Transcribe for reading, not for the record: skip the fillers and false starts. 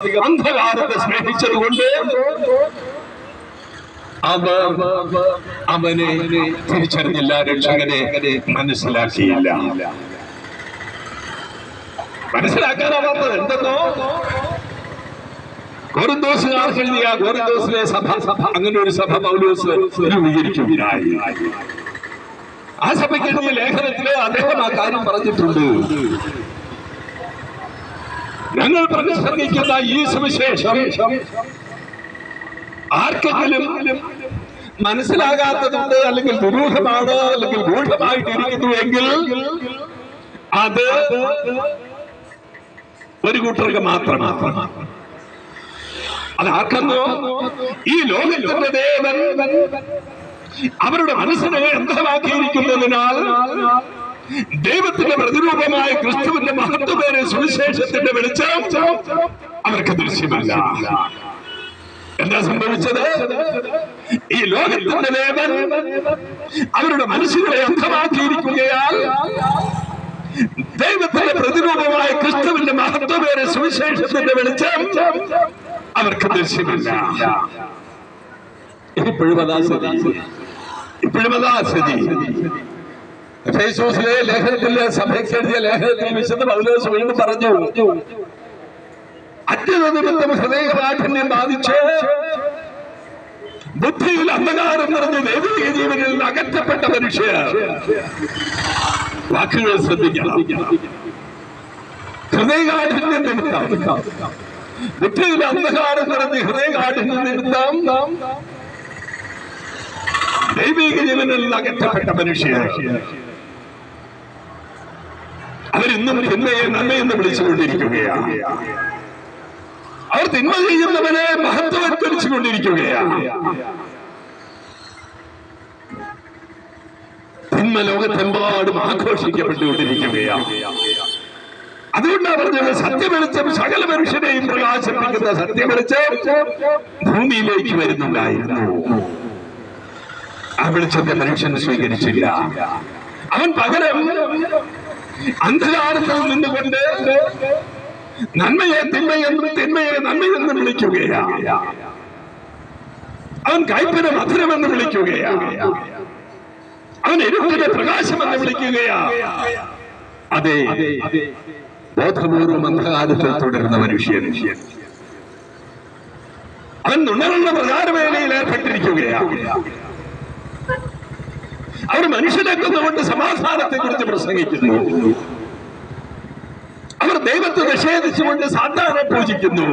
അന്ധകാരത്തെ സ്നേഹിച്ചതുകൊണ്ട് അവനെ തിരിച്ചറിഞ്ഞില്ല, രക്ഷകനെ മനസ്സിലാക്കിയില്ല. മനസ്സിലാക്കാനാവാത്തത് എന്തെന്നോ, കൊരിന്തോസുകാർക്ക് എഴുതിയ കൊരിന്തോസിലെ സഭ അങ്ങനെ ഒരു സഭ പൗലോസ് രൂപീകരിക്കുകയായി. ആ സഭയ്ക്ക് എഴുതിയ ലേഖനത്തില് അദ്ദേഹം ആ കാര്യം പറഞ്ഞിട്ടുണ്ട്. ഞങ്ങൾ പ്രസംഗിക്കുന്ന ഈ സുവിശേഷം ആർക്കെങ്കിലും മനസ്സിലാകാത്തതുണ്ട്, അല്ലെങ്കിൽ ദുരൂഹമാണ്, അല്ലെങ്കിൽ ഗൂഢമായിട്ടിരിക്കുന്നു എങ്കിൽ അത് ഒരു കൂട്ടർക്ക് മാത്രമാണ്. അത് ആർക്കെന്നോ, ഈ ലോകത്തിന്റെ ദേവൻ അവരുടെ മനസ്സിനെ അന്ധമാക്കിയിരിക്കുന്നതിനാൽ ദൈവത്തിന്റെ പ്രതിരൂപമായ ക്രിസ്തുവിന്റെ മഹത്വമേറിയ സുവിശേഷത്തിന്റെ വെളിച്ചം അവർക്ക് ദൃശ്യമല്ല. എന്താ സംഭവിച്ചത്? ഈ ലോകത്തിന്റെ ദേവൻ അവരുടെ മനസ്സുകളെ അന്ധമാക്കിയിരിക്കുകയാൽ ദൈവത്തിന്റെ പ്രതിരൂപമായ ക്രിസ്തുവിന്റെ മഹത്വമേറിയ സുവിശേഷത്തിന്റെ വെളിച്ചം അവർക്ക് ദൃശ്യമല്ല. ഇപ്പോഴും അതാ സ്ഥിതി. എഫേസോസിലെ ലേഖനത്തിലെ സഭയ്ക്ക് എഴുതിയ ലേഖനത്തിൽ വിശുദ്ധ പൗലോസ് വീണ്ടും പറഞ്ഞു, അത്യനിമിത്തം ഹൃദയകാഠിന്യം ബാധിച്ച് ബുദ്ധിയിൽ അന്ധകാരം നിറഞ്ഞ് ദൈവിക ജീവനിൽ നിന്ന് അകറ്റപ്പെട്ട മനുഷ്യർ. വാക്കുകൾ ശ്രദ്ധിക്കണം. ഹൃദയകാഠിന്യം നിമിത്തം, ബുദ്ധിയിൽ അന്ധകാരം നിറഞ്ഞ് ഹൃദയകാഠിന്യം നിമിത്തം ദൈവിക ജീവനിൽ നിന്ന് അകറ്റപ്പെട്ട മനുഷ്യർ. അവരിന്നും തിന്മയെ നന്മയെന്ന് വിളിച്ചുകൊണ്ടിരിക്കുകയാണ്. അവർ തിന്മ ചെയ്യുന്നവനെ മഹത്വവത്കരിച്ചുകൊണ്ടിരിക്കുകയാണ്. തിന്മ ലോകത്തെമ്പാടും ആഘോഷിക്കപ്പെട്ടുകൊണ്ടിരിക്കുകയാണ്. അതുകൊണ്ടാണ് പറഞ്ഞത്, സത്യവെളിച്ചം സകല മനുഷ്യരെയും പ്രകാശിപ്പിക്കുന്ന സത്യവെളിച്ചം ഭൂമിയിലേക്ക് വരുന്നുണ്ടായിരുന്നു. ആ വെളിച്ചത്തെ മനുഷ്യൻ സ്വീകരിച്ചില്ല. അവൻ പകരം അന്ധകാരത്തിൽ നിന്നുകൊണ്ട് നന്മയെ തിന്മയെന്നും തിന്മയെ നന്മയെന്നും വിളിക്കുകയാണ്. അവൻ കയ്പിനെ മധുരമെന്ന് വിളിക്കുകയാണ്. അവൻ ഇരുട്ടിനെ പ്രകാശമെന്ന് വിളിക്കുകയാണ്. അതെ, ബോധപൂർവം അന്ധകാരത്തിൽ തുടരുന്ന മനുഷ്യൻ അവൻ നുണകളുടെ പ്രചാരവേലയിൽ ഏർപ്പെട്ടിരിക്കുകയാണ്. അവർ മനുഷ്യനെ കൊന്നുകൊണ്ട് സമാധാനത്തെ കുറിച്ച് പ്രസംഗിക്കുന്നു. അവർ ദൈവത്തെ നിഷേധിച്ചുകൊണ്ട് സാത്താനെ പൂജിക്കുന്നു.